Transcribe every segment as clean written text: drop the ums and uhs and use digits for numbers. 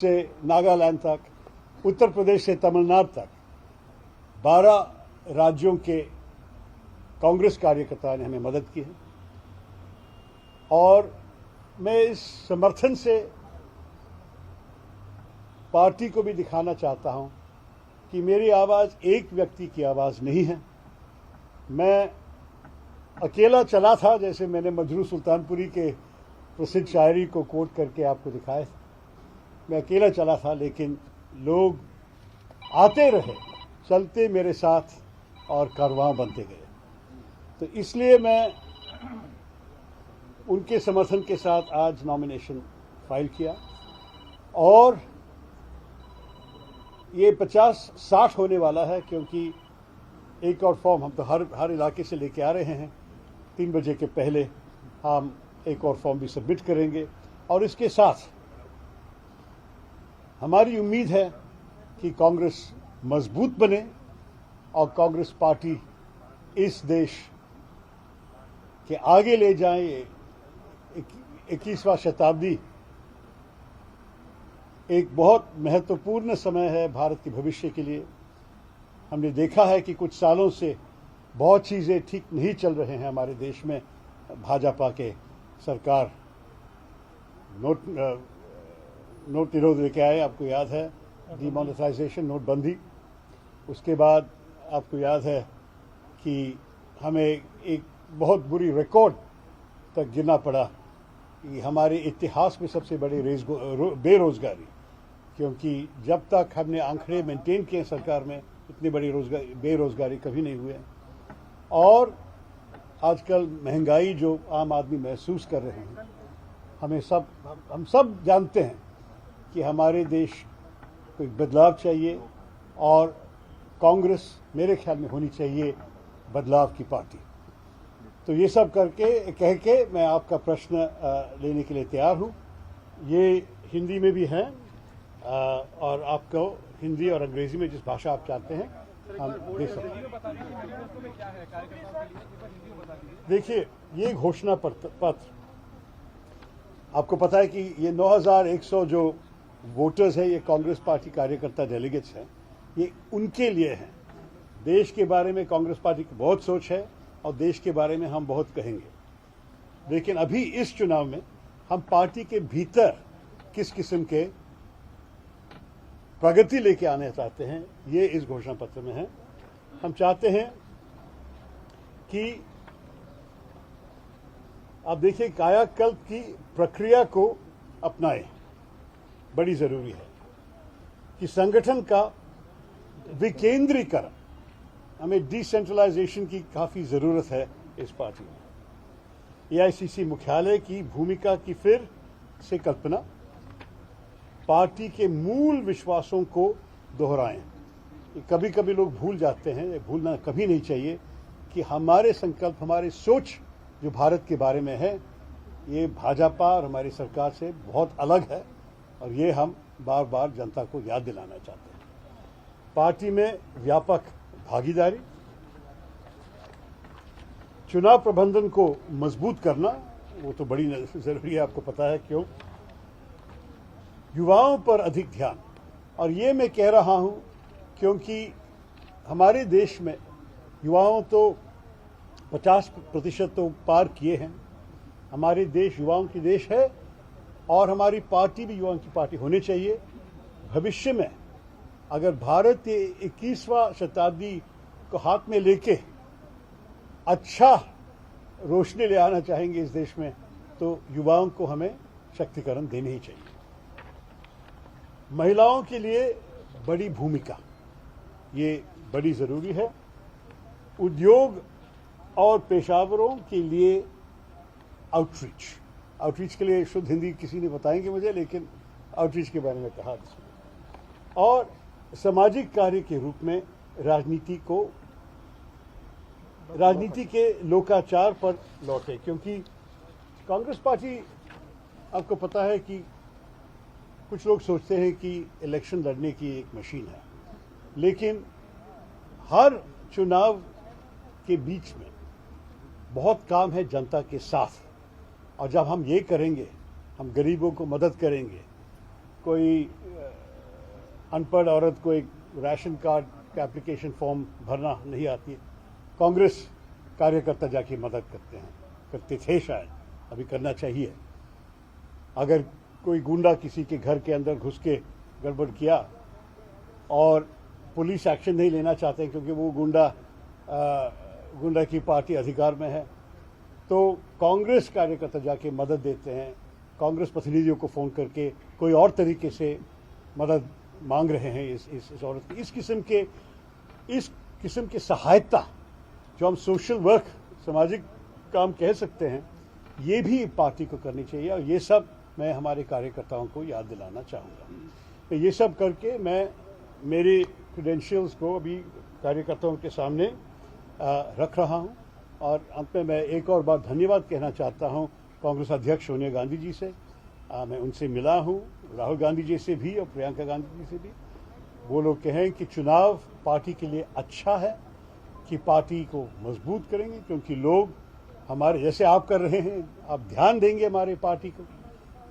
से नागालैंड तक, उत्तर प्रदेश से तमिलनाडु तक 12 राज्यों के कांग्रेस कार्यकर्ताओं ने हमें मदद की है और मैं इस समर्थन से पार्टी को भी दिखाना चाहता हूं कि मेरी आवाज एक व्यक्ति की आवाज नहीं है। मैं अकेला चला था, जैसे मैंने मजरू सुल्तानपुरी के प्रसिद्ध शायरी को कोट करके आपको दिखाया। मैं अकेला चला था, लेकिन लोग आते रहे, चलते मेरे साथ और कारवां बनते गए। तो इसलिए मैं उनके समर्थन के साथ आज नॉमिनेशन फाइल किया और ये 50-60 होने वाला है, क्योंकि एक और फॉर्म हम तो हर इलाके से लेके आ रहे हैं। 3 बजे के पहले हम एक और फॉर्म भी सबमिट करेंगे और इसके साथ हमारी उम्मीद है कि कांग्रेस मजबूत बने और कांग्रेस पार्टी इस देश के आगे ले जाए। 21वां शताब्दी एक बहुत महत्वपूर्ण समय है भारत के भविष्य के लिए। हमने देखा है कि कुछ सालों से बहुत चीज़ें ठीक नहीं चल रहे हैं हमारे देश में। भाजपा के सरकार नोट निरोध लेके आए, आपको याद है, डिमोनेटाइजेशन, नोटबंदी। उसके बाद आपको याद है कि हमें एक बहुत बुरी रिकॉर्ड तक गिरना पड़ा कि हमारे इतिहास में सबसे बड़ी बेरोजगारी, क्योंकि जब तक हमने आंकड़े मेंटेन किए सरकार में, इतनी बड़ी बेरोजगारी कभी नहीं हुई है। और आजकल महंगाई जो आम आदमी महसूस कर रहे हैं, हम सब जानते हैं कि हमारे देश को एक बदलाव चाहिए और कांग्रेस मेरे ख्याल में होनी चाहिए बदलाव की पार्टी। तो ये सब कह के मैं आपका प्रश्न लेने के लिए तैयार हूँ। ये हिंदी में भी है और आपको हिंदी और अंग्रेजी में जिस भाषा आप चाहते हैं हम दे सकते हैं। देखिए, ये घोषणा पत्र आपको पता है कि ये 9100 जो वोटर्स हैं, ये कांग्रेस पार्टी कार्यकर्ता डेलीगेट्स हैं, ये उनके लिए हैं। देश के बारे में कांग्रेस पार्टी की बहुत सोच है और देश के बारे में हम बहुत कहेंगे, लेकिन अभी इस चुनाव में हम पार्टी के भीतर किस किस्म के प्रगति लेके आने चाहते हैं, ये इस घोषणा पत्र में है। हम चाहते हैं कि आप देखिए, कायाकल्प की प्रक्रिया को अपनाएं, बड़ी जरूरी है कि संगठन का विकेंद्रीकरण, हमें डिसेंट्रलाइजेशन की काफी जरूरत है इस पार्टी में। एआईसीसी मुख्यालय की भूमिका की फिर से कल्पना, पार्टी के मूल विश्वासों को दोहराएं। कभी कभी लोग भूल जाते हैं, ये भूलना कभी नहीं चाहिए कि हमारे संकल्प, हमारी सोच जो भारत के बारे में है, ये भाजपा और हमारी सरकार से बहुत अलग है और ये हम बार बार जनता को याद दिलाना चाहते हैं। पार्टी में व्यापक भागीदारी, चुनाव प्रबंधन को मजबूत करना, वो तो बड़ी जरूरी है, आपको पता है क्यों। युवाओं पर अधिक ध्यान, और ये मैं कह रहा हूं क्योंकि हमारे देश में युवाओं तो 50% तो पार किए हैं। हमारे देश युवाओं की देश है और हमारी पार्टी भी युवाओं की पार्टी होनी चाहिए। भविष्य में अगर भारत 21वां शताब्दी को हाथ में लेके अच्छा रोशनी ले आना चाहेंगे इस देश में, तो युवाओं को हमें शक्तिकरण देनी ही चाहिए। महिलाओं के लिए बड़ी भूमिका, ये बड़ी जरूरी है। उद्योग और पेशावरों के लिए आउटरीच के लिए शुद्ध हिंदी किसी ने बताएंगे मुझे, लेकिन आउटरीच के बारे में कहा इसमें। और सामाजिक कार्य के रूप में राजनीति के लोकाचार पर लौटे, क्योंकि कांग्रेस पार्टी, आपको पता है कि कुछ लोग सोचते हैं कि इलेक्शन लड़ने की एक मशीन है, लेकिन हर चुनाव के बीच में बहुत काम है जनता के साथ। और जब हम ये करेंगे, हम गरीबों को मदद करेंगे, कोई अनपढ़ औरत को एक राशन कार्ड का एप्लीकेशन फॉर्म भरना नहीं आती है, कांग्रेस कार्यकर्ता जाके मदद करते थे, शायद अभी करना चाहिए। अगर कोई गुंडा किसी के घर के अंदर घुस के गड़बड़ किया और पुलिस एक्शन नहीं लेना चाहते क्योंकि वो गुंडा की पार्टी अधिकार में है, तो कांग्रेस कार्यकर्ता जाके मदद देते हैं, कांग्रेस प्रतिनिधियों को फोन करके कोई और तरीके से मदद मांग रहे हैं इस औरत की। इस किस्म की सहायता जो हम सोशल वर्क, सामाजिक काम कह सकते हैं, ये भी पार्टी को करनी चाहिए और ये सब मैं हमारे कार्यकर्ताओं को याद दिलाना चाहूँगा। तो ये सब करके मैं मेरी क्रेडेंशियल्स को अभी कार्यकर्ताओं के सामने रख रहा हूँ और अंत में मैं एक और बार धन्यवाद कहना चाहता हूँ कांग्रेस अध्यक्ष सोनिया गांधी जी से। मैं उनसे मिला हूँ, राहुल गांधी जी से भी और प्रियंका गांधी जी से भी। वो लोग कहें कि चुनाव पार्टी के लिए अच्छा है, कि पार्टी को मजबूत करेंगे, क्योंकि लोग हमारे जैसे आप कर रहे हैं, आप ध्यान देंगे हमारे पार्टी को,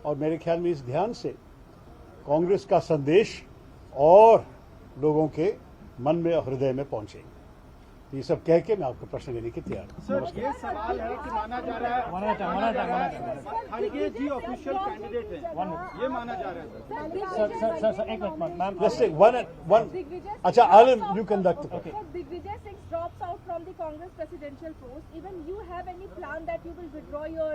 और मेरे ख्याल में इस ध्यान से कांग्रेस का संदेश और लोगों के मन में और हृदय में पहुंचेगा। ये सब कह के मैं आपको प्रश्न देने की तैयार हूँ। सर, ये सवाल है कि माना जा रहा है खड़गे जी ऑफिशियल कैंडिडेट हैं, ये माना जा रहा है सर एक मिनट मैम, जैसे वन अच्छा Anand, you conduct. Digvijay Singh drops out from the Congress presidential post. Even you have any plan that you will withdraw your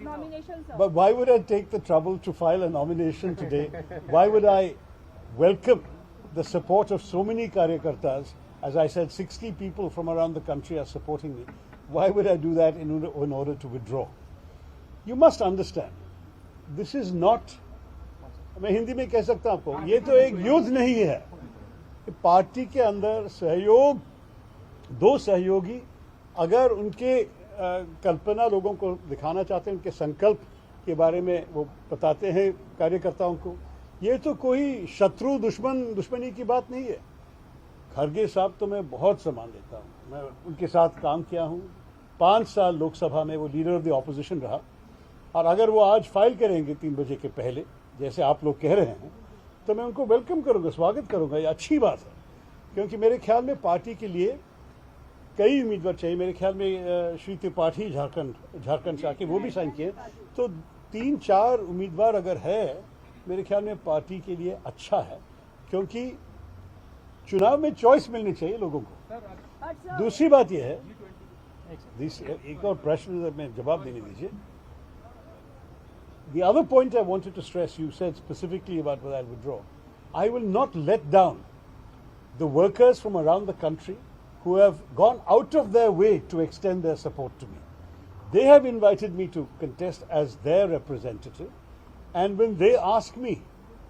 nomination, sir? But why would I take the trouble to file a nomination today? Why would I welcome the support of so many karyakartas? As I said, 60 people from around the country are supporting me. Why would I do that in order to withdraw? You must understand, this is not, मैं हिंदी में कह सकता हूं आपको, ये तो एक युद्ध नहीं है। पार्टी के अंदर सहयोग, दो सहयोगी अगर उनके कल्पना लोगों को दिखाना चाहते हैं, उनके संकल्प के बारे में वो बताते हैं कार्यकर्ताओं को, ये तो कोई शत्रु दुश्मनी की बात नहीं है। खरगे साहब तो मैं बहुत सम्मान देता हूँ, मैं उनके साथ काम किया हूँ, 5 साल लोकसभा में वो लीडर ऑफ द ऑपोजिशन रहा, और अगर वो आज फाइल करेंगे 3 बजे के पहले जैसे आप लोग कह रहे हैं, तो मैं उनको वेलकम करूंगा, स्वागत करूंगा। ये अच्छी बात है, क्योंकि मेरे ख्याल में पार्टी के लिए कई उम्मीदवार चाहिए। मेरे ख्याल में श्री त्रिपाठी झारखंड से आके वो भी साइन किए, तो 3-4 उम्मीदवार अगर है, मेरे ख्याल में पार्टी के लिए अच्छा है, क्योंकि चुनाव में चॉइस मिलनी चाहिए लोगों को। दूसरी बात यह है, एक और प्रश्न में जवाब देने दीजिए। The other point I wanted to stress, you said specifically about whether I withdraw. I will not let down the workers from around the country who have gone out of their way to extend their support to me. They have invited me to contest as their representative, and when they ask me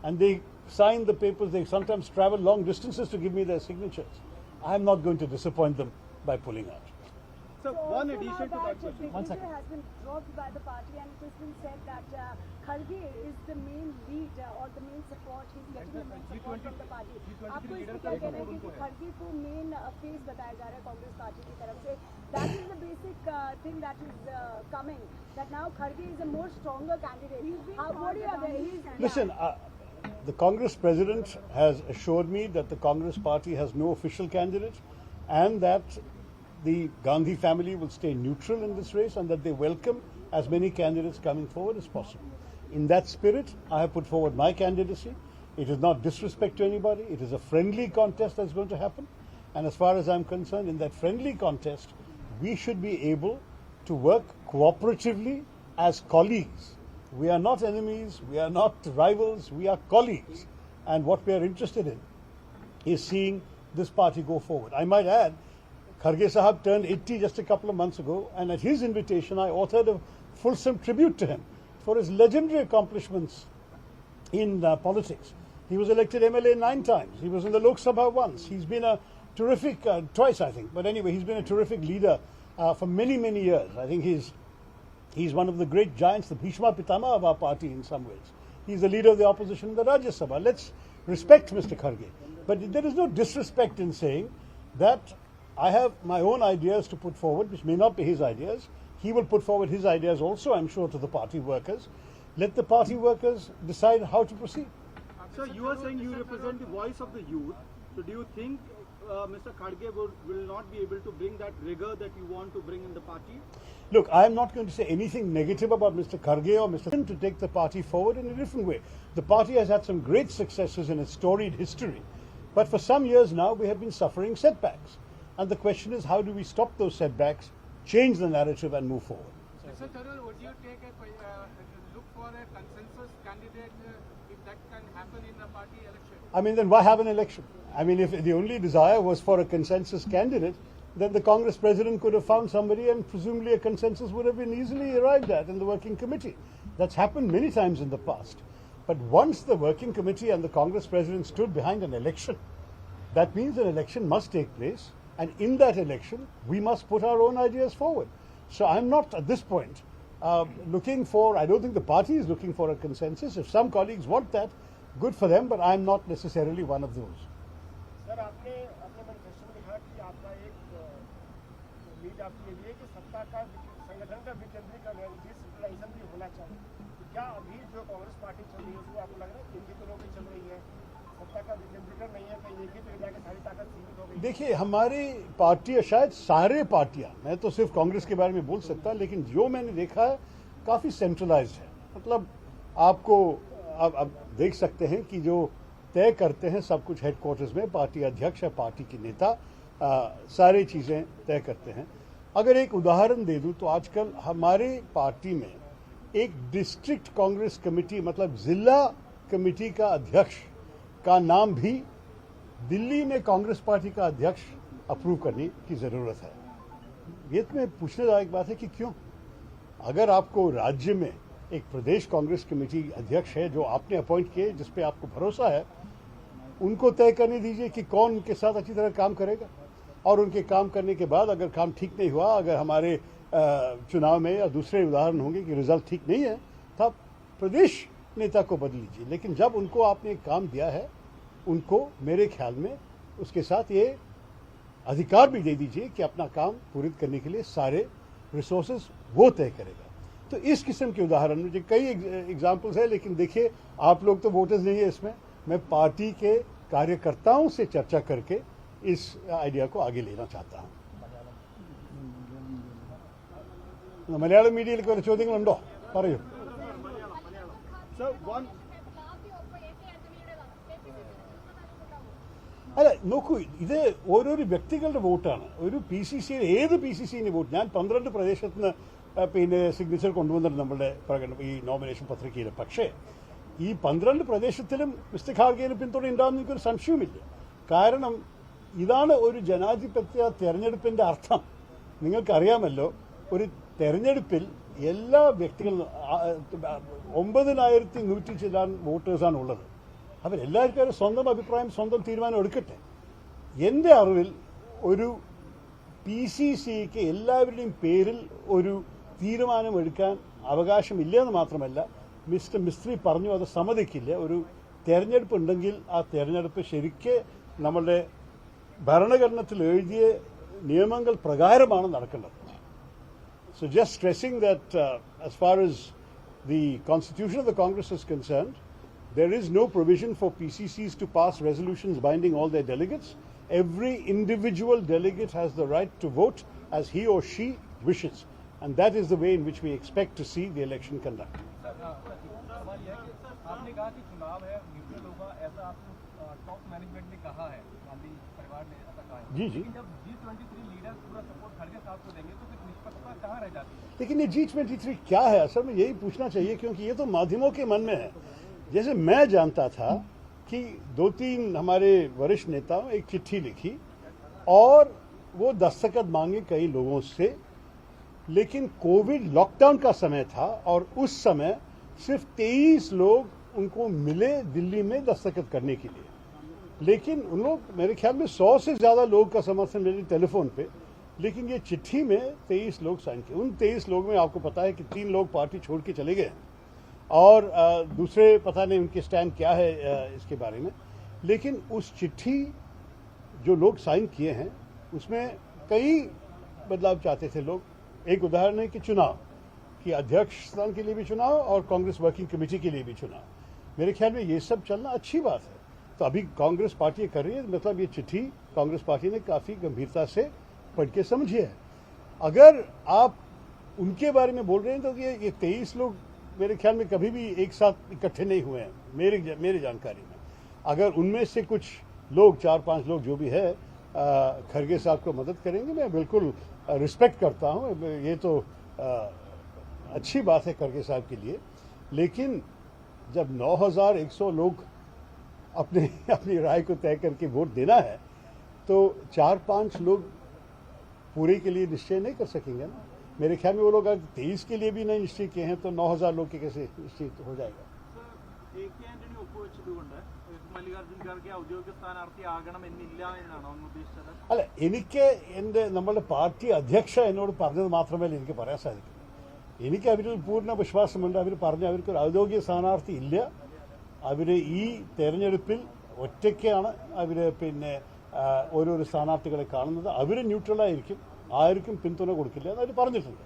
and they sign the papers, they sometimes travel long distances to give me their signatures. I am not going to disappoint them by pulling out. So one addition to that question. One second. Has been dropped by the party, and it has been said that Kharge is the main lead or the main support. He's getting the main support from the party. आपको इसमें क्या कहना है कि खड़गे को main face बताया जा रहा है कांग्रेस पार्टी की तरफ से? That is the basic thing that is coming. That now Kharge is a more stronger candidate. What do you have? Listen, the Congress president has assured me that the Congress party has no official candidate, and that the Gandhi family will stay neutral in this race, and that they welcome as many candidates coming forward as possible. In that spirit, I have put forward my candidacy. It is not disrespect to anybody. It is a friendly contest that's going to happen. And as far as I'm concerned, in that friendly contest, we should be able to work cooperatively as colleagues. We are not enemies. We are not rivals. We are colleagues. And what we are interested in is seeing this party go forward. I might add, Kharge Sahab turned 80 just a couple of months ago, and at his invitation, I authored a fulsome tribute to him for his legendary accomplishments in politics. He was elected MLA 9 times. He was in the Lok Sabha once. He's been a terrific, twice I think, but anyway, he's been a terrific leader for many, many years. I think he's one of the great giants, the Bhishma Pitama of our party in some ways. He's the leader of the opposition in the Rajya Sabha. Let's respect Mr. Kharge. But there is no disrespect in saying that I have my own ideas to put forward, which may not be his ideas. He will put forward his ideas also, I'm sure, to the party workers. Let the party workers decide how to proceed. Sir, you are saying you represent the voice of the youth. So do you think Mr. Kharge will not be able to bring that rigor that you want to bring in the party? Look, I am not going to say anything negative about Mr. Kharge or Mr. to take the party forward in a different way. The party has had some great successes in its storied history, but for some years now we have been suffering setbacks. And the question is, how do we stop those setbacks, change the narrative and move forward? Mr. Tharoor, would you take look for a consensus candidate if that can happen in a party election? I mean, then why have an election? I mean, if the only desire was for a consensus candidate, then the Congress president could have found somebody and presumably a consensus would have been easily arrived at in the working committee. That's happened many times in the past. But once the working committee and the Congress president stood behind an election, that means an election must take place, and in that election, we must put our own ideas forward. So I'm not at this point looking for, I don't think the party is looking for a consensus. If some colleagues want that, good for them, but I'm not necessarily one of those. Sir, आपने अपने manifesto में लिखा कि आपका एक उम्मीद आपकी ये है कि सत्ता का संगठन का विकेंद्रीकरण है, डिसेंट्रलाइजेशन भी होना चाहिए। तो क्या अभी जो कांग्रेस पार्टी चल रही है उसमें आपको लग रहा है कि इनकी दोनों की चल रही है, सत्ता का विकेंद्रीकरण नहीं है, कहीं एक ही जगह जाकर सारी ताकत सीमित हो गई? देखिए, हमारी पार्टी, शायद सारे पार्टियां, मैं तो सिर्फ कांग्रेस के बारे में बोल सकता, लेकिन जो मैंने देखा है काफी सेंट्रलाइज्ड है। मतलब आपको अब देख सकते हैं कि जो तय करते हैं सब कुछ हेडक्वार्टर्स में पार्टी अध्यक्ष या पार्टी के नेता सारी चीजें तय करते हैं। अगर एक उदाहरण दे दूं तो आजकल हमारे पार्टी में एक डिस्ट्रिक्ट कांग्रेस कमेटी, मतलब जिला कमेटी का अध्यक्ष का नाम भी दिल्ली में कांग्रेस पार्टी का अध्यक्ष अप्रूव करने की जरूरत है। ये तो मैं पूछने लायक बात है कि क्यों? अगर आपको राज्य में एक प्रदेश कांग्रेस कमेटी अध्यक्ष है जो आपने अपॉइंट किए, जिस पे आपको भरोसा है, उनको तय करने दीजिए कि कौन उनके साथ अच्छी तरह काम करेगा, और उनके काम करने के बाद अगर काम ठीक नहीं हुआ, अगर हमारे चुनाव में या दूसरे उदाहरण होंगे कि रिजल्ट ठीक नहीं है, तब प्रदेश नेता को बदल लीजिए। लेकिन जब उनको आपने काम दिया है, उनको मेरे ख्याल में उसके साथ ये अधिकार भी दे दीजिए कि अपना काम पूरी करने के लिए सारे रिसोर्सेज वो तय करेगा। तो इस किस्म के उदाहरण मुझे कई एग्जाम्पल्स है, लेकिन देखिए आप लोग तो वोटर्स नहीं है इसमें। मैं पार्टी के कार्यकर्ताओं से चर्चा करके इस आइडिया को आगे लेना चाहता हूं। മലയാളം മീഡിയയിലേക്ക് വരെ ചോദ്യങ്ങളുണ്ടോ? പറയൂ. അല്ല, നോക്കൂ, ഇത് ഓരോരോ വ്യക്തികളുടെ വോട്ടാണ്. ഒരു PCC, ഏത് PCCന്റെ വോട്ട്, ഞാൻ 12 പ്രദേശത്ത് നിന്ന് പിന്നെ സിഗ്നേച്ചർ കൊണ്ടുവന്നിട്ടുണ്ട് നമ്മളുടെ ഈ നോമിനേഷൻ പത്രികയിൽ. പക്ഷേ ഈ 12 പ്രദേശത്തിലും മിസ്റ്റർ ഖാർഗെന് പിന്തുണ ഉണ്ടാകുന്ന എനിക്കൊരു സംശയവുമില്ല. കാരണം ഇതാണ് ഒരു ജനാധിപത്യ തെരഞ്ഞെടുപ്പിന്റെ അർത്ഥം. നിങ്ങൾക്കറിയാമല്ലോ, ഒരു തെരഞ്ഞെടുപ്പിൽ എല്ലാ വ്യക്തികളും 9100 ചില്ലാൻ വോട്ടേഴ്സാണ് ഉള്ളത്. അവരെല്ലാവർക്കും സ്വന്തം അഭിപ്രായം, സ്വന്തം തീരുമാനം എടുക്കട്ടെ. എൻ്റെ അറിവിൽ ഒരു PCCക്ക് എല്ലാവരുടെയും പേരിൽ ഒരു തീരുമാനമെടുക്കാൻ അവകാശമില്ലെന്ന് മാത്രമല്ല, മിസ്റ്റർ മിസ്ത്രി പറഞ്ഞു അത് സമ്മതിക്കില്ല. ഒരു തെരഞ്ഞെടുപ്പ് ഉണ്ടെങ്കിൽ ആ തെരഞ്ഞെടുപ്പ് ശരിക്ക് നമ്മളുടെ ഭരണഘടനത്തിൽ എഴുതിയ നിയമങ്ങൾ പ്രകാരമാണ് നടക്കേണ്ടത്. So just stressing that as far as the constitution of the Congress is concerned, there is no provision for PCCs to pass resolutions binding all their delegates. Every individual delegate has the right to vote as he or she wishes, and that is the way in which we expect to see the election conducted. आपने कहा कि चुनाव है, neutral होगा, ऐसा आपको top management ने कहा है, गांधी परिवार ने ऐसा कहा है। जी जी। जब G23 लीडर पूरा सपोर्ट खड़गे साहब को देंगे तो फिर निष्पक्षता कहाँ रह जाती है? लेकिन ये G23 क्या है, असल में यही पूछना चाहिए, क्योंकि ये तो माध्यमों के मन में है। जैसे मैं जानता था कि 2-3 हमारे वरिष्ठ नेताओं एक चिट्ठी लिखी और वो दस्तखत मांगे कई लोगों से, लेकिन कोविड लॉकडाउन का समय था और उस समय सिर्फ 23 लोग उनको मिले दिल्ली में दस्तखत करने के लिए। लेकिन उन लोग, मेरे ख्याल में 100 से ज्यादा लोग का समर्थन मिले टेलीफोन पे, लेकिन ये चिट्ठी में 23 लोग साइन किए। उन 23 लोग में आपको पता है कि 3 लोग पार्टी छोड़ के चले गए और दूसरे पता नहीं उनके स्टैंड क्या है इसके बारे में। लेकिन उस चिट्ठी जो लोग साइन किए हैं उसमें कई बदलाव चाहते थे लोग। एक उदाहरण है कि चुनाव, कि अध्यक्ष स्थान के लिए भी चुनाव और कांग्रेस वर्किंग कमेटी के लिए भी चुनाव। मेरे ख्याल में ये सब चलना अच्छी बात है। तो अभी कांग्रेस पार्टी कर रही है, मतलब ये चिट्ठी कांग्रेस पार्टी ने काफ़ी गंभीरता से पढ़ के समझी है। अगर आप उनके बारे में बोल रहे हैं तो ये 23 लोग मेरे ख्याल में कभी भी एक साथ इकट्ठे नहीं हुए हैं मेरी जानकारी में। अगर उनमें से कुछ लोग 4-5 लोग जो भी है खरगे साहब को मदद करेंगे, मैं बिल्कुल रिस्पेक्ट करता हूं, ये तो अच्छी बात है खरगे साहब के लिए। लेकिन जब 9100 लोग अपनी राय को तय करके वोट देना है तो 4-5 लोग पूरे के लिए निश्चय नहीं कर सकेंगे ना। मेरे ख्याल में वो लोग अगर 23 के लिए भी नहीं निश्चय किए हैं तो 9000 लोग के कैसे निश्चित हो जाएगा। AK ആന്റണി ഒപ്പുവെച്ചതുകൊണ്ട് മല്ലികാർജ്ജുൻ ഖാർഗെ ഔദ്യോഗിക സ്ഥാനാർത്ഥിയാകണമെന്നില്ല എന്നാണോ അങ്ങ് ഉദ്ദേശിച്ചത്? അല്ല, എനിക്ക് നമ്മളുടെ പാർട്ടി അധ്യക്ഷ എന്നോട് പറഞ്ഞത് മാത്രമേ എനിക്ക് പറയാൻ സാധിക്കൂ. എനിക്ക് അവരിൽ പൂർണ്ണ വിശ്വാസമുണ്ട്. അവർ പറഞ്ഞു അവർക്കൊരു ഔദ്യോഗിക സ്ഥാനാർത്ഥി ഇല്ല. അവർ ഈ തെരഞ്ഞെടുപ്പിൽ ഒറ്റയ്ക്കാണ് അവർ ഓരോരോ സ്ഥാനാർത്ഥികളെ കാണുന്നത്. അവർ ന്യൂട്രലായിരിക്കും, ആർക്കും പിന്തുണ കൊടുക്കില്ല എന്ന് അവർ പറഞ്ഞിട്ടുണ്ട്.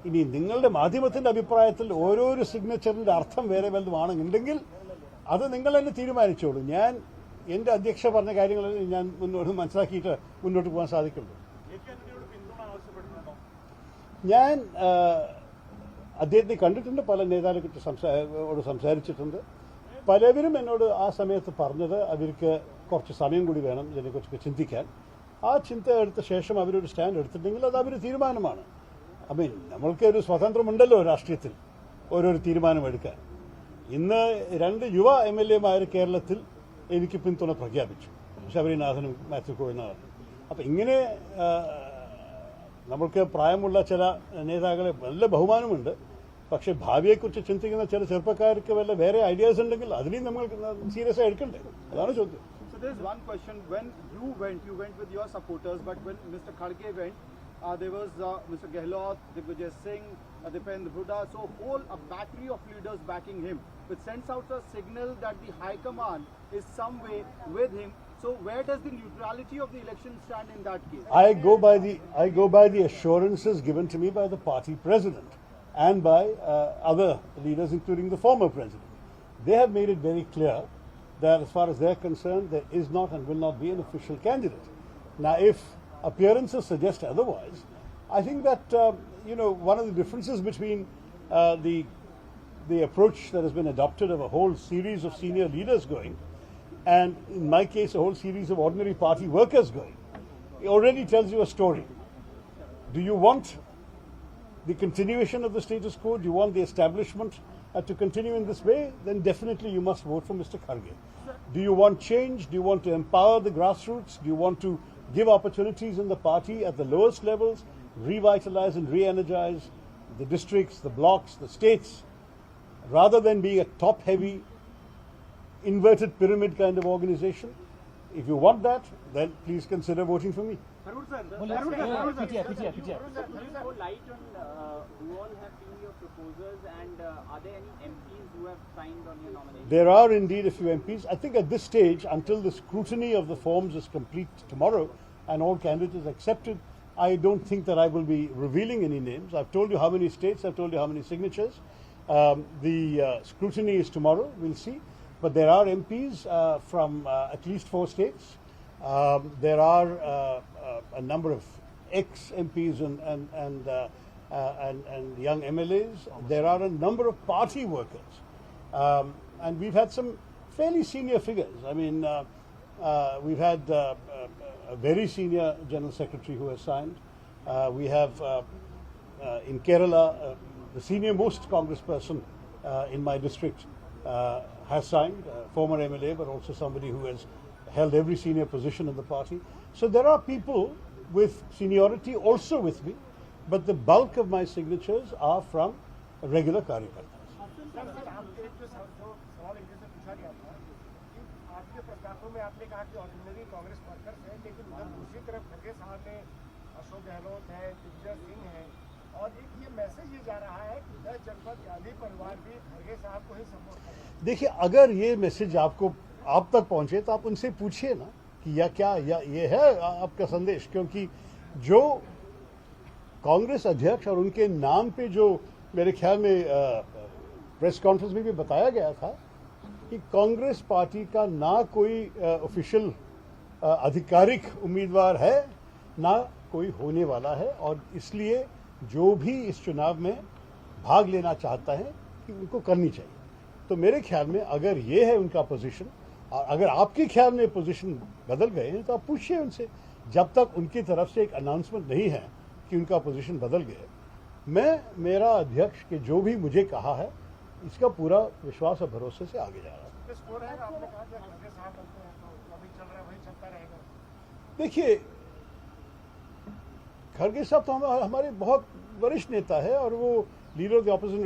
ഇനി നിങ്ങളുടെ മാധ്യമത്തിന്റെ അഭിപ്രായത്തിൽ ഓരോരോ സിഗ്നേച്ചറിന്റെ അർത്ഥം വേറെ വല്ലതുമാണെന്നുണ്ടെങ്കിൽ അത് നിങ്ങൾ തന്നെ തീരുമാനിച്ചോളൂ. ഞാൻ എന്റെ അധ്യക്ഷ പറഞ്ഞ കാര്യങ്ങളിൽ ഞാൻ മുന്നോട്ട് മനസ്സിലാക്കിയിട്ട് മുന്നോട്ട് പോകാൻ സാധിക്കുള്ളൂ. ഞാൻ അദ്ദേഹത്തെ കണ്ടിട്ടുണ്ട്, പല നേതാക്കളോട് സംസാരിച്ചിട്ടുണ്ട്. പലവരും എന്നോട് ആ സമയത്ത് പറഞ്ഞത് അവർക്ക് കുറച്ച് സമയം കൂടി വേണം ഇതിനെക്കുറിച്ചൊക്കെ ചിന്തിക്കാൻ. ആ ചിന്ത എടുത്ത ശേഷം അവരൊരു സ്റ്റാൻഡ് എടുത്തിട്ടുണ്ടെങ്കിൽ അത് അവർ തീരുമാനമാണ്. നമ്മൾക്ക് ഒരു സ്വാതന്ത്ര്യമുണ്ടല്ലോ രാഷ്ട്രീയത്തിൽ ഓരോരു തീരുമാനമെടുക്കാൻ. ഇന്ന് 2 യുവ MLA-മാർ കേരളത്തിൽ എനിക്ക് പിന്തുണ പ്രഖ്യാപിച്ചു, ശബരിനാഥനും മാത്യു കോയനാഥനും. അപ്പം ഇങ്ങനെ നമ്മൾക്ക് പ്രായമുള്ള ചില നേതാക്കളെ നല്ല ബഹുമാനമുണ്ട്. പക്ഷെ ഭാവിയെക്കുറിച്ച് ചിന്തിക്കുന്ന ചില ചെറുപ്പക്കാർക്ക് വല്ല വേറെ ഐഡിയാസ് ഉണ്ടെങ്കിൽ അതിനെയും നമ്മൾ സീരിയസ് ആയി എടുക്കണ്ടേ? അതാണ് ചോദ്യം. So there is one question. When you went with your supporters, but when Mr. Kharge went, there was Mr. Gehlot, Digvijay Singh, Dipendra Huda, so a battery of leaders backing him, which sends out a signal that the High Command is some way with him. So where does the neutrality of the election stand in that case? I go by the assurances given to me by the party president and by other leaders, including the former president. They have made it very clear that as far as they're concerned, there is not and will not be an official candidate. Now, if appearances suggest otherwise, I think that, one of the differences between the approach that has been adopted of a whole series of senior leaders going, and in my case, a whole series of ordinary party workers going, it already tells you a story. Do you want the continuation of the status quo? Do you want the establishment to continue in this way? Then definitely you must vote for Mr. Kharge. Do you want change? Do you want to empower the grassroots? Do you want to give opportunities in the party at the lowest levels, revitalize and re-energize the districts, the blocks, the states, rather than being a top-heavy, inverted pyramid kind of organization? If you want that, then please consider voting for me. Tharoor sir, Can you throw light on who all have been your proposers, and are there any MPs who have signed on your nomination? There are indeed a few MPs. I think at this stage, until the scrutiny of the forms is complete tomorrow and all candidates accepted, I don't think that I will be revealing any names. I've told you how many states, I've told you how many signatures. The scrutiny is tomorrow, we'll see. But there are MPs from at least 4 states. There are a number of ex-MPs and young MLAs. There are a number of party workers. And we've had some fairly senior figures. We've had a very senior General Secretary who has signed. We have in Kerala, the senior most Congress person in my district has signed, former MLA, but also somebody who has held every senior position in the party. So there are people with seniority also with me, but the bulk of my signatures are from regular कार्यकर्ता. आपके जो सवाल इनसे पूछा गया था कि आपके प्रस्तावों में आपने कहा कि ऑर्डिनरी कांग्रेस वर्कर्स है, लेकिन उधर दूसरी तरफ खड़गे साहब में अशोक गहलोत है, दिग्विजय सिंह है, और एक ये मैसेज ये जा रहा है कि 10 जनपद गांधी परिवार भी खड़गे साहब को ही सपोर्ट कर रहे हैं। देखिए, अगर ये मैसेज आप तक पहुंचे तो आप उनसे पूछिए ना कि ये है आपका संदेश, क्योंकि जो कांग्रेस अध्यक्ष और उनके नाम पे जो मेरे ख्याल में प्रेस कॉन्फ्रेंस में भी बताया गया था कि कांग्रेस पार्टी का ना कोई ऑफिशियल आधिकारिक उम्मीदवार है, ना कोई होने वाला है, और इसलिए जो भी इस चुनाव में भाग लेना चाहता है कि उनको करनी चाहिए। तो मेरे ख्याल में अगर ये है उनका पोजीशन, और अगर आपके ख्याल में पोजीशन बदल गए हैं तो आप पूछिए उनसे। जब तक उनकी तरफ से एक अनाउंसमेंट नहीं है कि उनका पोजीशन बदल गया, मेरा अध्यक्ष के जो भी मुझे कहा है इसका पूरा विश्वास और भरोसे से आगे जा रहा है। स्कोर है, आपने कहा कि खड़गे साहब बनते हैं तो अभी चल रहा है, वही चलता रहेगा। देखिए, खड़गे साहब तो हमारे बहुत वरिष्ठ नेता है और वो लीडर ऑफ द ऑपोजिशन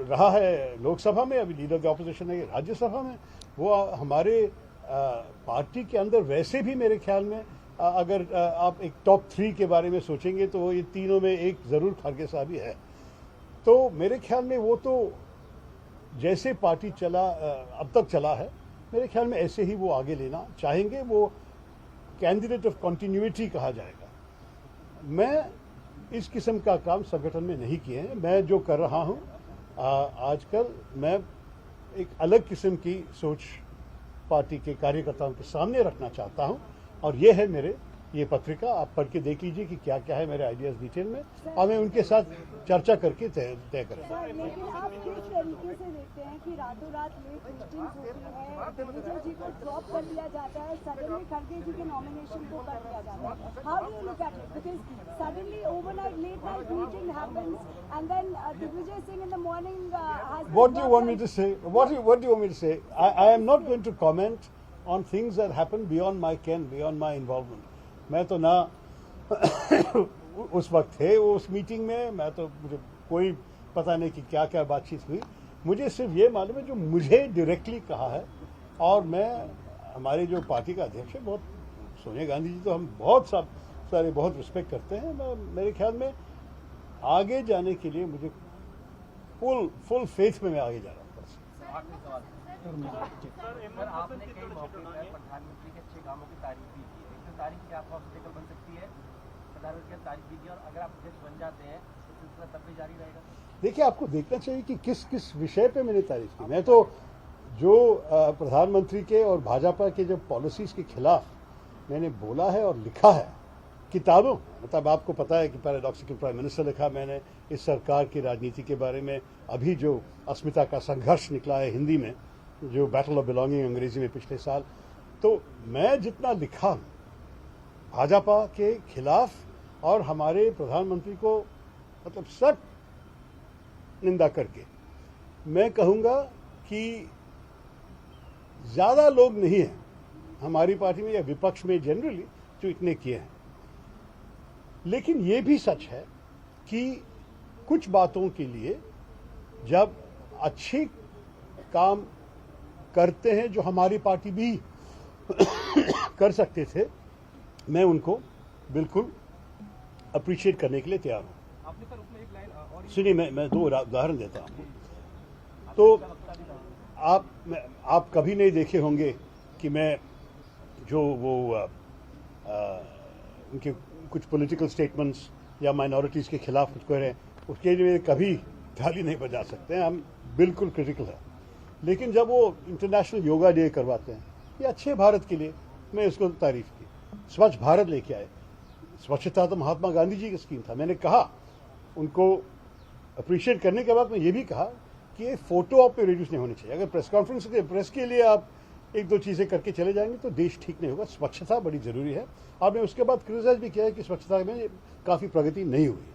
रहा है लोकसभा में, अभी लीडर ऑफ द ऑपोजिशन है राज्यसभा में। वो हमारे पार्टी के अंदर वैसे भी मेरे ख्याल में अगर आप एक टॉप 3 के बारे में सोचेंगे तो ये तीनों में एक जरूर खड़गे साहब ही है। तो मेरे ख्याल में वो तो जैसे पार्टी चला अब तक चला है, मेरे ख्याल में ऐसे ही वो आगे लेना चाहेंगे। वो कैंडिडेट ऑफ कंटिन्यूटी कहा जाएगा। मैं इस किस्म का काम संगठन में नहीं किए हैं। मैं जो कर रहा हूं आजकल, मैं एक अलग किस्म की सोच पार्टी के कार्यकर्ताओं के सामने रखना चाहता हूं, और ये है मेरे ये पत्रिका। आप पढ़ के देख लीजिए कि क्या क्या है मेरे आइडियाज डिटेल में, और मैं उनके साथ चर्चा करके तय करूँगा। लेकिन आप किस तरीके से देखते हैं कि रातों रात लेट पोस्टिंग्स होती है, दिग्विजय जी को ड्रॉप कर दिया जाता है, सडनली खड़गे जी के नॉमिनेशन को कर दिया जाता है? How do you look at it? Because suddenly overnight late night meeting happens and then Digvijaya Singh in the morning has What do you want me to say? What do you want me to say? I am not going to comment on things that happen beyond my ken, beyond my involvement. मैं तो ना उस वक्त थे उस meeting में, मैं तो मुझे कोई पता नहीं कि क्या क्या बातचीत हुई। मुझे सिर्फ ये मालूम है जो मुझे डायरेक्टली कहा है, और मैं हमारे जो पार्टी का अध्यक्ष है बहुत सोनिया गांधी जी, तो हम बहुत सारे बहुत रिस्पेक्ट करते हैं। मेरे ख्याल में आगे जाने के लिए मुझे फुल फेथ में मैं आगे जा रहा हूँ। सर, आपने कई मौके पर प्रधानमंत्री के अच्छे कामों की तारीफ भी की है। एक तारीफ की आपका ऑब्स्टेकल बन सकती है, प्रधानमंत्री की तारीफ भी की, और अगर आप अध्यक्ष बन जाते हैं तो सिलसिला तब भी जारी रहेगा। देखिए, आपको देखना चाहिए कि किस किस विषय पे मैंने तारीफ की। मैं तो जो प्रधानमंत्री के और भाजपा के जो पॉलिसीज के खिलाफ मैंने बोला है और लिखा है किताबों, मतलब आपको पता है कि पैराडॉक्सिकल प्राइम मिनिस्टर लिखा मैंने इस सरकार की राजनीति के बारे में। अभी जो अस्मिता का संघर्ष निकला है हिंदी में, जो बैटल ऑफ बिलोंगिंग अंग्रेजी में पिछले साल, तो मैं जितना लिखा भाजपा के खिलाफ और हमारे प्रधानमंत्री को मतलब सख्त निंदा करके, मैं कहूंगा कि ज्यादा लोग नहीं हैं हमारी पार्टी में या विपक्ष में जनरली जो इतने किए हैं। लेकिन ये भी सच है कि कुछ बातों के लिए जब अच्छे काम करते हैं जो हमारी पार्टी भी कर सकते थे, मैं उनको बिल्कुल अप्रिशिएट करने के लिए तैयार हूं। सुनिए, मैं 2 उदाहरण देता हूं। तो आप कभी नहीं देखे होंगे कि मैं जो वो उनके कुछ पॉलिटिकल स्टेटमेंट्स या माइनॉरिटीज़ के खिलाफ कुछ कह रहे हैं, उसके लिए कभी थाली नहीं बजा सकते हैं, हम बिल्कुल क्रिटिकल है। लेकिन जब वो इंटरनेशनल योगा डे करवाते हैं, ये अच्छे भारत के लिए, मैं उसको तारीफ की। स्वच्छ भारत लेके आए, स्वच्छता तो महात्मा गांधी जी की स्कीम था। मैंने कहा उनको अप्रिशिएट करने के बाद मैं ये भी कहा कि ये फोटो आप पे रिड्यूस नहीं होनी चाहिए। अगर प्रेस कॉन्फ्रेंस के प्रेस के लिए आप 1-2 चीज़ें करके चले जाएंगे तो देश ठीक नहीं होगा। स्वच्छता बड़ी ज़रूरी है। आपने उसके बाद क्रिटिसाइज भी किया है कि स्वच्छता में काफ़ी प्रगति नहीं हुई।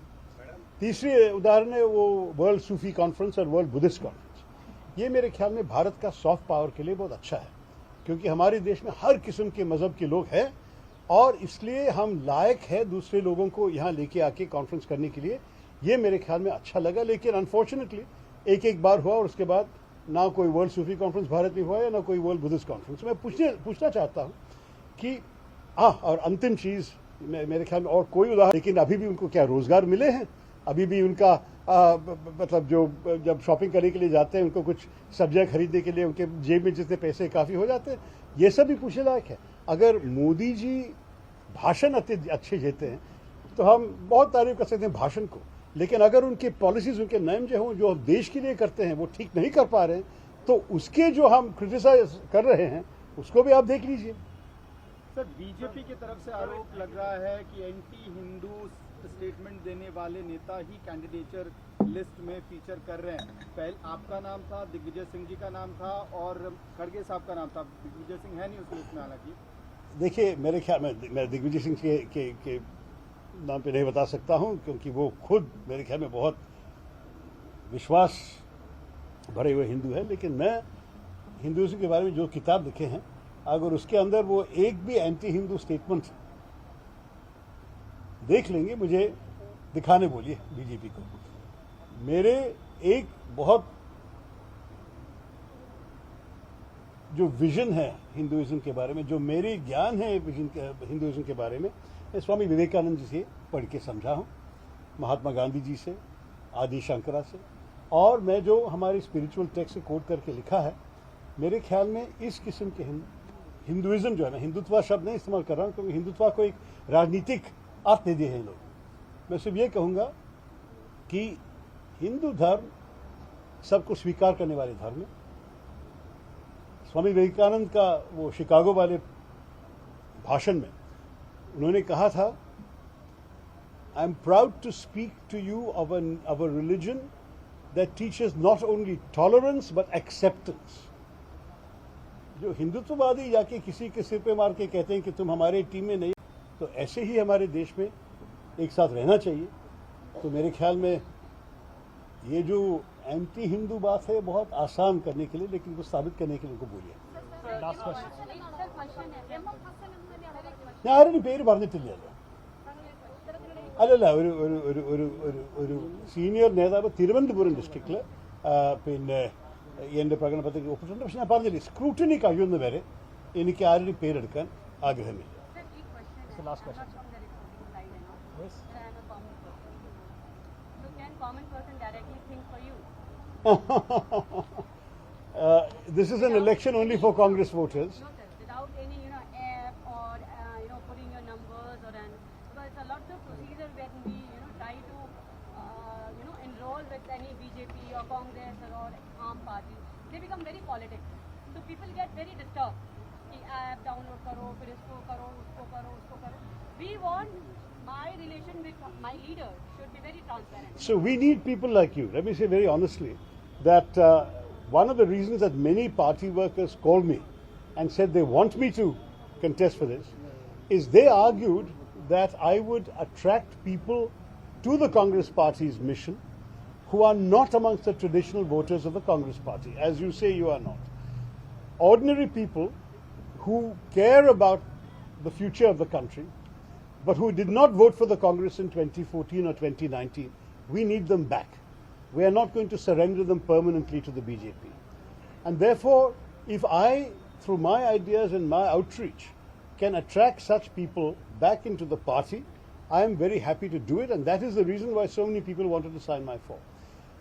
तीसरी उदाहरण है वो वर्ल्ड सूफी कॉन्फ्रेंस और वर्ल्ड बुद्धिस्ट कॉन्फ्रेंस। ये मेरे ख्याल में भारत का सॉफ्ट पावर के लिए बहुत अच्छा है, क्योंकि हमारे देश में हर किस्म के मजहब के लोग हैं, और इसलिए हम लायक है दूसरे लोगों को यहाँ लेके आके कॉन्फ्रेंस करने के लिए। ये मेरे ख्याल में अच्छा लगा। लेकिन अनफॉर्चुनेटली एक बार हुआ और उसके बाद ना कोई वर्ल्ड सूफी कॉन्फ्रेंस भारत में हुआ है ना कोई वर्ल्ड बुद्धिस्ट कॉन्फ्रेंस। मैं पूछना चाहता हूँ कि और अंतिम चीज़ मेरे ख्याल में और कोई उदाहरण, लेकिन अभी भी उनको क्या रोजगार मिले हैं? अभी भी उनका मतलब जो जब शॉपिंग करने के लिए जाते हैं उनको कुछ सब्जियां खरीदने के लिए उनके जेब में जितने पैसे काफ़ी हो जाते हैं, ये सब भी पूछने लायक है। अगर मोदी जी भाषण अच्छे देते हैं तो हम बहुत तारीफ कर सकते हैं भाषण को, लेकिन अगर उनके पॉलिसीज उनके नियम जो हों जो देश के लिए करते हैं वो ठीक नहीं कर पा रहे हैं, तो उसके जो हम क्रिटिसाइज कर रहे हैं उसको भी आप देख लीजिए। सर, बीजेपी की तरफ से आरोप लग रहा है कि एंटी हिंदू स्टेटमेंट देने वाले नेता ही कैंडिडेचर लिस्ट में फीचर कर रहे हैं। पहले आपका नाम था, दिग्विजय सिंह जी का नाम था और खड़गे साहब का नाम था। दिग्विजय सिंह है नहीं उस लिस्ट में हालांकि। देखिए, मेरे ख्याल में मैं दिग्विजय सिंह के नाम पे नहीं बता सकता हूं, क्योंकि वो खुद मेरे ख्याल में बहुत विश्वास भरे हुए हिंदू है। लेकिन मैं हिंदुइज्म के बारे में जो किताब लिखे हैं, अगर उसके अंदर वो एक भी एंटी हिंदू स्टेटमेंट देख लेंगे, मुझे दिखाने बोलिए बीजेपी को। मेरे एक बहुत जो विजन है हिंदुइज्म के बारे में, जो मेरी ज्ञान है हिंदुइज्म के बारे में, मैं स्वामी विवेकानंद जी से पढ़ के समझा हूँ, महात्मा गांधी जी से, आदि शंकरा से, और मैं जो हमारी स्पिरिचुअल टेक्स्ट से कोट करके लिखा है। मेरे ख्याल में इस किस्म के हिंदुइज्म जो है, मैं हिंदुत्व शब्द नहीं इस्तेमाल कर रहा हूँ, क्योंकि हिंदुत्व को एक राजनीतिक अर्थ दे दिए हैं लोग। मैं सिर्फ ये कहूँगा कि हिंदू धर्म सबको स्वीकार करने वाले धर्म है। स्वामी विवेकानंद का वो शिकागो वाले भाषण में उन्होंने कहा था, I am proud to speak to you of a religion that teaches not only tolerance but acceptance. जो हिंदुत्ववादी जाके किसी के सिर पे मार के कहते हैं कि तुम हमारे टीम में नहीं, तो ऐसे ही हमारे देश में एक साथ रहना चाहिए। तो मेरे ख्याल में ये जो एंटी हिंदू बात है बहुत आसान करने के लिए, लेकिन कुछ साबित करने के लिए उनको बोलिए। ഞാൻ ആരും പേര് പറഞ്ഞിട്ടില്ലല്ലോ. അല്ലല്ല, ഒരു സീനിയർ നേതാവ് തിരുവനന്തപുരം ഡിസ്ട്രിക്റ്റിൽ പിന്നെ എൻ്റെ പ്രകടനപത്രിക ഒപ്പിട്ടുണ്ട്. പക്ഷെ ഞാൻ പറഞ്ഞില്ലേ, സ്ക്രൂട്ടിനി കഴിയുന്ന വരെ എനിക്ക് ആരുടെയും പേരെടുക്കാൻ ആഗ്രഹമില്ല. This is an election only for Congress voters. Without any, app or, putting your numbers or because it's a lot of procedure when we, try to, enroll with any BJP or Congress or Aam Party. They become very politics. So people get very disturbed. कि app download करो, फिर इसको करो, उसको करो, उसको करो. We want my relation with my leader should be very transparent. So we need people like you. Let me say very honestly that one of the reasons that many party workers called me and said they want me to contest for this is they argued that I would attract people to the Congress Party's mission who are not amongst the traditional voters of the Congress Party. As you say, you are not. Ordinary people who care about the future of the country, but who did not vote for the Congress in 2014 or 2019, we need them back. We are not going to surrender them permanently to the BJP. And therefore, if I, through my ideas and my outreach, can attract such people back into the party, I am very happy to do it, and that is the reason why so many people wanted to sign my form.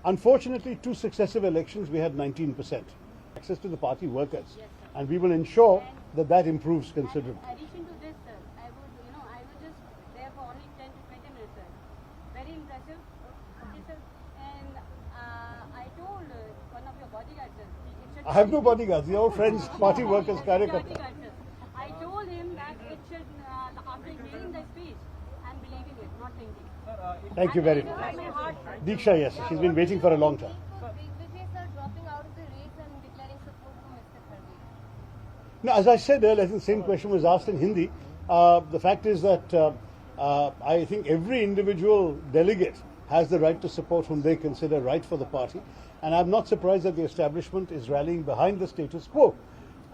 Unfortunately, 2 successive elections, we had 19% access to the party workers, and we will ensure that that improves considerably. In addition to this, sir, I was just there for only 10 to 20 minutes, sir. Very impressive. Okay, sir. And I told one of your bodyguards, sir. I have no bodyguards. They are all friends, party workers, karyakartas. I told him that it should, after hearing the speech, I'm believing it, not thinking. Thank you very much. Deeksha, yes, she's been waiting for a long time. Dropping out of the race and declaring support for Mr. Kharge. Now, as I said earlier, I think the same question was asked in Hindi. The fact is that I think every individual delegate has the right to support whom they consider right for the party. And I'm not surprised that the establishment is rallying behind the status quo.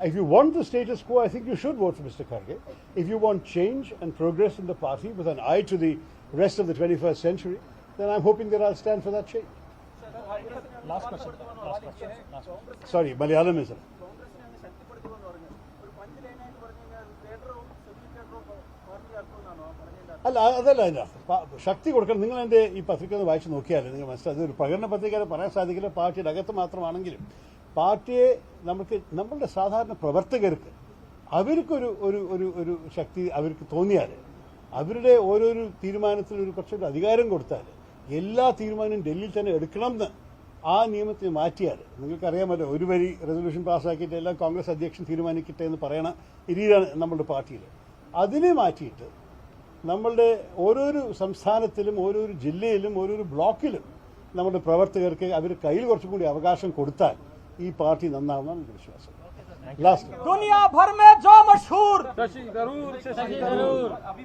If you want the status quo, I think you should vote for Mr. Kharge. If you want change and progress in the party with an eye to the rest of the 21st century, then I'm hoping that I'll stand for that change. Last question. Sorry, Malayalam is it? അല്ല അതല്ല അതിനകത്ത് ശക്തി കൊടുക്കണം. നിങ്ങൾ എൻ്റെ ഈ പത്രിക ഒന്ന് വായിച്ച് നോക്കിയാലേ നിങ്ങൾ മനസ്സിലായത്. ഒരു പ്രകടന പത്രിക പറയാൻ സാധിക്കില്ല, പാർട്ടിയുടെ അകത്ത് മാത്രമാണെങ്കിലും പാർട്ടിയെ നമ്മളുടെ സാധാരണ പ്രവർത്തകർക്ക് അവർക്കൊരു ഒരു ഒരു ഒരു ശക്തി അവർക്ക് തോന്നിയാൽ, അവരുടെ ഓരോരു തീരുമാനത്തിനും ഒരു കുറച്ചൊരു അധികാരം കൊടുത്താൽ എല്ലാ തീരുമാനവും ഡൽഹിയിൽ തന്നെ എടുക്കണമെന്ന് ആ നിയമത്തെ മാറ്റിയാൽ നിങ്ങൾക്കറിയാമല്ലോ ഒരു വരി റെസൊല്യൂഷൻ പാസ്സാക്കിയിട്ട് എല്ലാം കോൺഗ്രസ് അധ്യക്ഷൻ തീരുമാനിക്കട്ടെ എന്ന് പറയണ രീതിയാണ് നമ്മളുടെ പാർട്ടിയിൽ. അതിനെ മാറ്റിയിട്ട് നമ്മളുടെ ഓരോരോ സംസ്ഥാനത്തിലും ഓരോരോ ജില്ലയിലും ഓരോരോ ബ്ലോക്കിലും നമ്മുടെ പ്രവർത്തകർക്ക് അവർ കയ്യിൽ കുറച്ചും കൂടി അവകാശം കൊടുത്താൽ ഈ പാർട്ടി നന്നാവുമെന്നാണ് എനിക്ക് വിശ്വാസം. लास्ट दुनिया भर में जो मशहूर शशि थरूर